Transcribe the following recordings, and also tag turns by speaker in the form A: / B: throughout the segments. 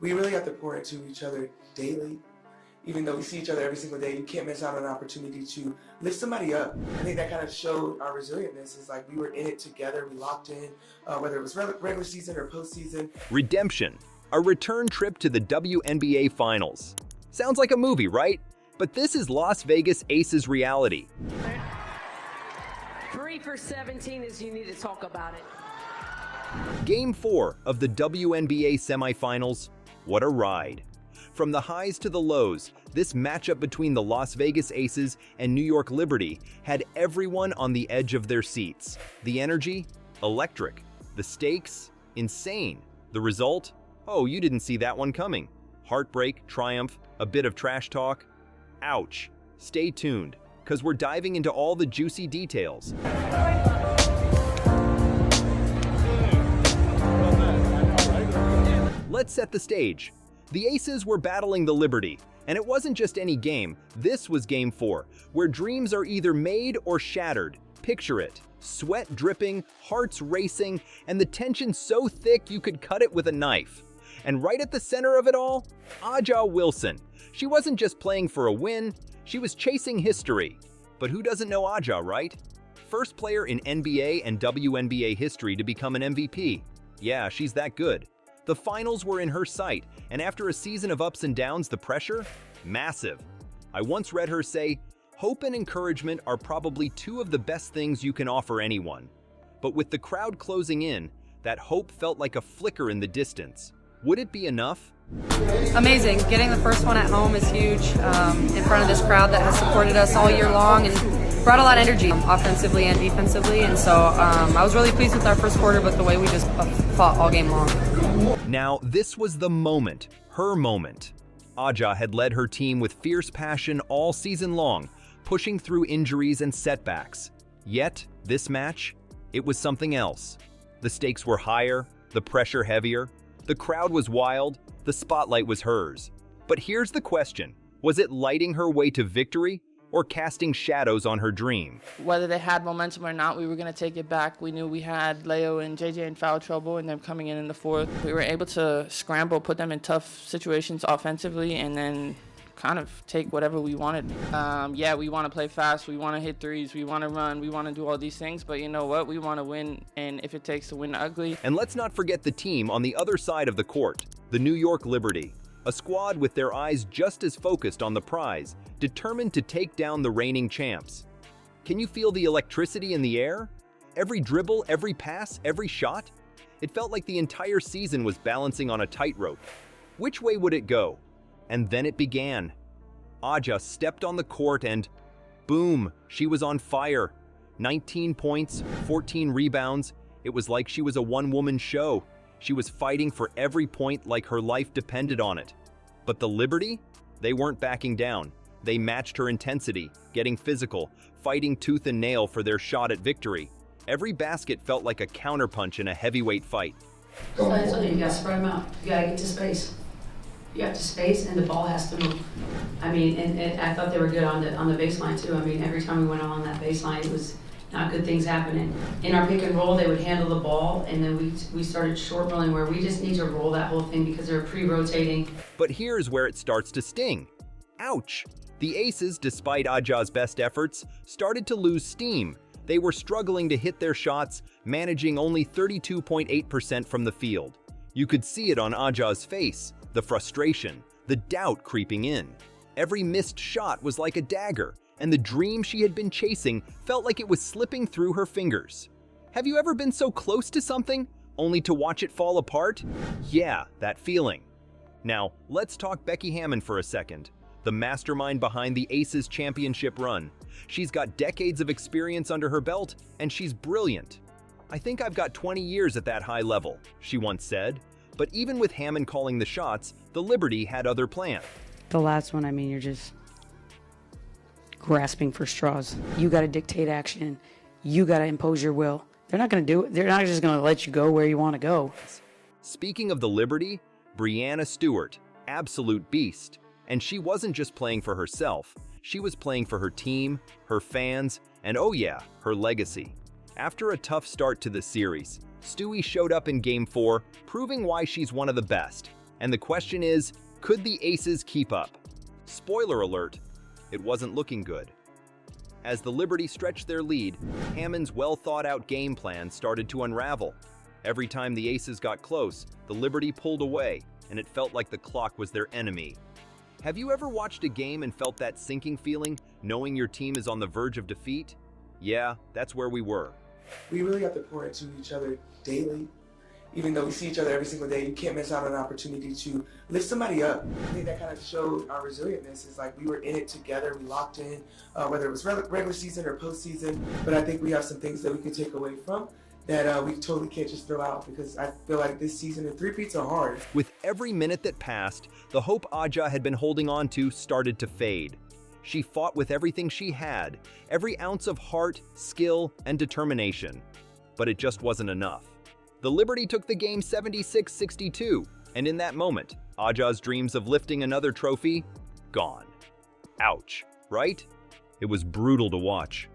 A: we really have to pour into each other daily. Even though we see each other every single day, you can't miss out on an opportunity to lift somebody up. I think that kind of showed our resilientness. Is like we were in it together, we locked in, whether it was regular season or postseason.
B: Redemption, a return trip to the WNBA Finals. Sounds like a movie, right? But this is Las Vegas Aces reality.
C: 3 for 17 is you need to talk about it.
B: Game 4 of the WNBA semifinals. What a ride. From the highs to the lows, this matchup between the Las Vegas Aces and New York Liberty had everyone on the edge of their seats. The energy? Electric. The stakes? Insane. The result? Oh, you didn't see that one coming. Heartbreak, triumph, a bit of trash talk. Ouch. Stay tuned, because we're diving into all the juicy details. Let's set the stage. The Aces were battling the Liberty, and it wasn't just any game. This was Game 4, where dreams are either made or shattered. Picture it. Sweat dripping, hearts racing, and the tension so thick you could cut it with a knife. And right at the center of it all, A'ja Wilson. She wasn't just playing for a win, she was chasing history. But who doesn't know A'ja, right? First player in NBA and WNBA history to become an MVP. Yeah, she's that good. The finals were in her sight, and after a season of ups and downs, the pressure? Massive. I once read her say, "Hope and encouragement are probably two of the best things you can offer anyone." But with the crowd closing in, that hope felt like a flicker in the distance. Would it be enough?
D: Amazing. Getting the first one at home is huge, in front of this crowd that has supported us all year long and brought a lot of energy, offensively and defensively. And so I was really pleased with our first quarter, but the way we just fought all game long.
B: Now, this was the moment, her moment. A'ja had led her team with fierce passion all season long, pushing through injuries and setbacks. Yet, this match, it was something else. The stakes were higher, the pressure heavier, the crowd was wild, the spotlight was hers. But here's the question. Was it lighting her way to victory or casting shadows on her dream?
E: Whether they had momentum or not, we were going to take it back. We knew we had Leo and JJ in foul trouble and them coming in the fourth. We were able to scramble, put them in tough situations offensively, and then kind of take whatever we wanted. Yeah, we want to play fast. We want to hit threes. We want to run. We want to do all these things. But you know what? We want to win, and if it takes to win ugly.
B: And let's not forget the team on the other side of the court, the New York Liberty. A squad with their eyes just as focused on the prize, determined to take down the reigning champs. Can you feel the electricity in the air? Every dribble, every pass, every shot? It felt like the entire season was balancing on a tightrope. Which way would it go? And then it began. A'ja stepped on the court and boom, she was on fire. 19 points, 14 rebounds. It was like she was a one-woman show. She was fighting for every point like her life depended on it. But the Liberty? They weren't backing down. They matched her intensity, getting physical, fighting tooth and nail for their shot at victory. Every basket felt like a counterpunch in a heavyweight fight.
F: So I told you, you gotta spread them out. You gotta get to space. You have to space, and the ball has to move. I mean, and I thought they were good on the baseline too. I mean, every time we went along that baseline, it was not good things happening. In our pick and roll, they would handle the ball, and then we started short rolling where we just need to roll that whole thing because they're pre-rotating.
B: But here's where it starts to sting. Ouch! The Aces, despite A'ja's best efforts, started to lose steam. They were struggling to hit their shots, managing only 32.8% from the field. You could see it on A'ja's face, the frustration, the doubt creeping in. Every missed shot was like a dagger, and the dream she had been chasing felt like it was slipping through her fingers. Have you ever been so close to something, only to watch it fall apart? Yeah, that feeling. Now, let's talk Becky Hammon for a second, the mastermind behind the Aces championship run. She's got decades of experience under her belt, and she's brilliant. "I think I've got 20 years at that high level," she once said. But even with Hammon calling the shots, the Liberty had other plans.
G: The last one, I mean, you're just grasping for straws. You got to dictate action. You got to impose your will. They're not going to do it. They're not just going to let you go where you want to go.
B: Speaking of the Liberty, Breanna Stewart, absolute beast. And she wasn't just playing for herself. She was playing for her team, her fans, and oh yeah, her legacy. After a tough start to the series, Stewie showed up in Game 4, proving why she's one of the best. And the question is, could the Aces keep up? Spoiler alert, it wasn't looking good. As the Liberty stretched their lead, Hammon's well-thought-out game plan started to unravel. Every time the Aces got close, the Liberty pulled away, and it felt like the clock was their enemy. Have you ever watched a game and felt that sinking feeling, knowing your team is on the verge of defeat? Yeah, that's where we were.
A: We really have to pour into each other daily. Even though we see each other every single day, you can't miss out on an opportunity to lift somebody up. I think that kind of showed our resilientness. Is like we were in it together, we locked in, whether it was regular season or postseason. But I think we have some things that we can take away from that we totally can't just throw out, because I feel like this season and three-peats are hard.
B: With every minute that passed, the hope Aja had been holding on to started to fade. She fought with everything she had, every ounce of heart, skill, and determination. But it just wasn't enough. The Liberty took the game 76-62, and in that moment, Aja's dreams of lifting another trophy, gone. Ouch, right? It was brutal to watch.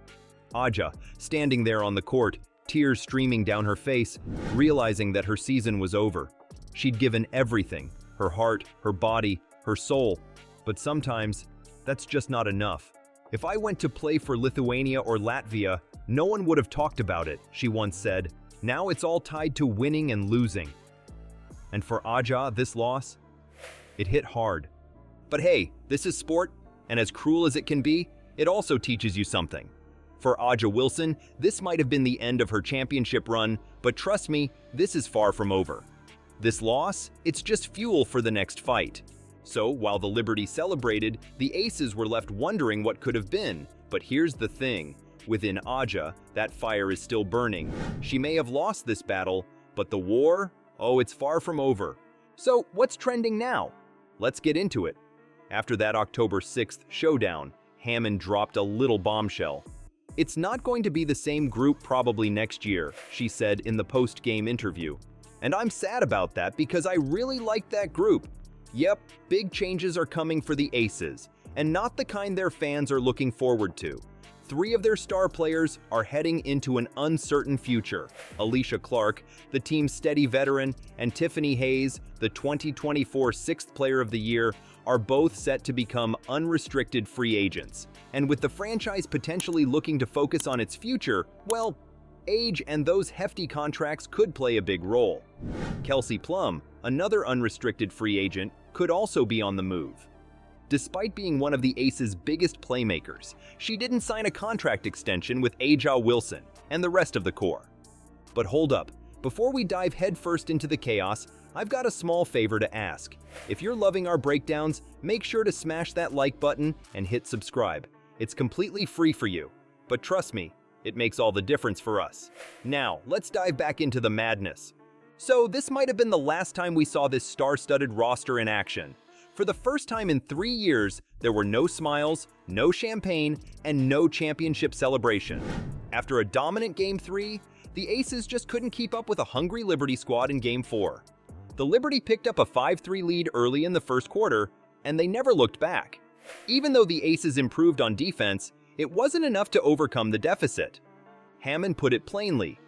B: Aja, standing there on the court, tears streaming down her face, realizing that her season was over. She'd given everything, her heart, her body, her soul, but sometimes, that's just not enough. If I went to play for Lithuania or Latvia, no one would have talked about it, she once said. Now it's all tied to winning and losing. And for Aja, this loss, it hit hard. But hey, this is sport, and as cruel as it can be, it also teaches you something. For Aja Wilson, this might have been the end of her championship run, but trust me, this is far from over. This loss, it's just fuel for the next fight. So, while the Liberty celebrated, the Aces were left wondering what could have been. But here's the thing. Within Aja, that fire is still burning. She may have lost this battle, but the war, oh, it's far from over. So, what's trending now? Let's get into it. After that October 6th showdown, Hammon dropped a little bombshell. It's not going to be the same group probably next year, she said in the post-game interview. And I'm sad about that because I really like that group. Yep, big changes are coming for the Aces, and not the kind their fans are looking forward to. 3 of their star players are heading into an uncertain future. Alicia Clark, the team's steady veteran, and Tiffany Hayes, the 2024 Sixth Player of the Year, are both set to become unrestricted free agents. And with the franchise potentially looking to focus on its future, well, age and those hefty contracts could play a big role. Kelsey Plum, another unrestricted free agent, could also be on the move. Despite being one of the Aces' biggest playmakers, she didn't sign a contract extension with Aja Wilson and the rest of the core. But hold up, before we dive headfirst into the chaos, I've got a small favor to ask. If you're loving our breakdowns, make sure to smash that like button and hit subscribe. It's completely free for you, but trust me, it makes all the difference for us. Now, let's dive back into the madness. So this might have been the last time we saw this star-studded roster in action. For the first time in 3 years, there were no smiles, no champagne, and no championship celebration. After a dominant Game 3, the Aces just couldn't keep up with a hungry Liberty squad in Game 4. The Liberty picked up a 5-3 lead early in the first quarter, and they never looked back. Even though the Aces improved on defense, it wasn't enough to overcome the deficit. Hammon put it plainly.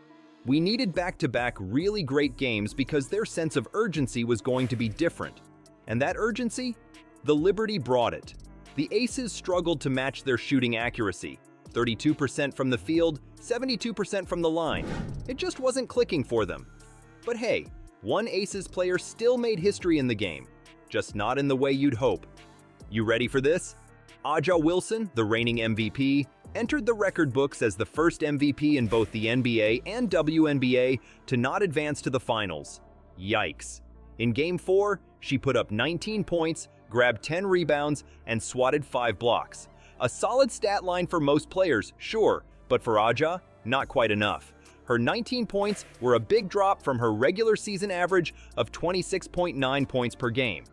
B: We needed back-to-back really great games because their sense of urgency was going to be different. And that urgency? The Liberty brought it. The Aces struggled to match their shooting accuracy. 32% from the field, 72% from the line. It just wasn't clicking for them. But hey, one Aces player still made history in the game, just not in the way you'd hope. You ready for this? Aja Wilson, the reigning MVP, entered the record books as the first MVP in both the NBA and WNBA to not advance to the finals. Yikes. In Game 4, she put up 19 points, grabbed 10 rebounds, and swatted 5 blocks. A solid stat line for most players, sure, but for Aja, not quite enough. Her 19 points were a big drop from her regular season average of 26.9 points per game.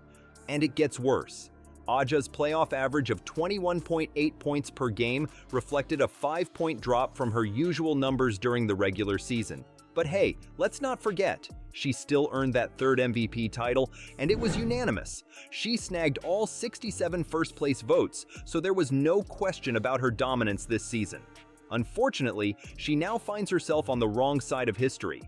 B: And it gets worse. Aja's playoff average of 21.8 points per game reflected a 5-point drop from her usual numbers during the regular season. But hey, let's not forget, she still earned that third MVP title, and it was unanimous. She snagged all 67 first-place votes, so there was no question about her dominance this season. Unfortunately, she now finds herself on the wrong side of history.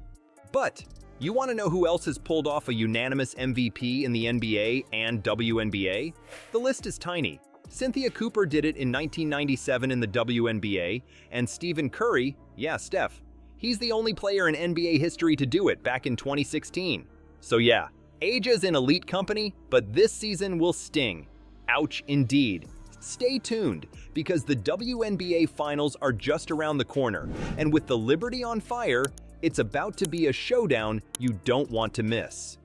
B: But You want to know who else has pulled off a unanimous MVP in the NBA and WNBA? The list is tiny. Cynthia Cooper did it in 1997 in the WNBA, and Stephen Curry, yeah, Steph, he's the only player in NBA history to do it back in 2016. So yeah, Asia's in elite company, but this season will sting. Ouch indeed. Stay tuned, because the WNBA finals are just around the corner, and with the Liberty on fire, it's about to be a showdown you don't want to miss.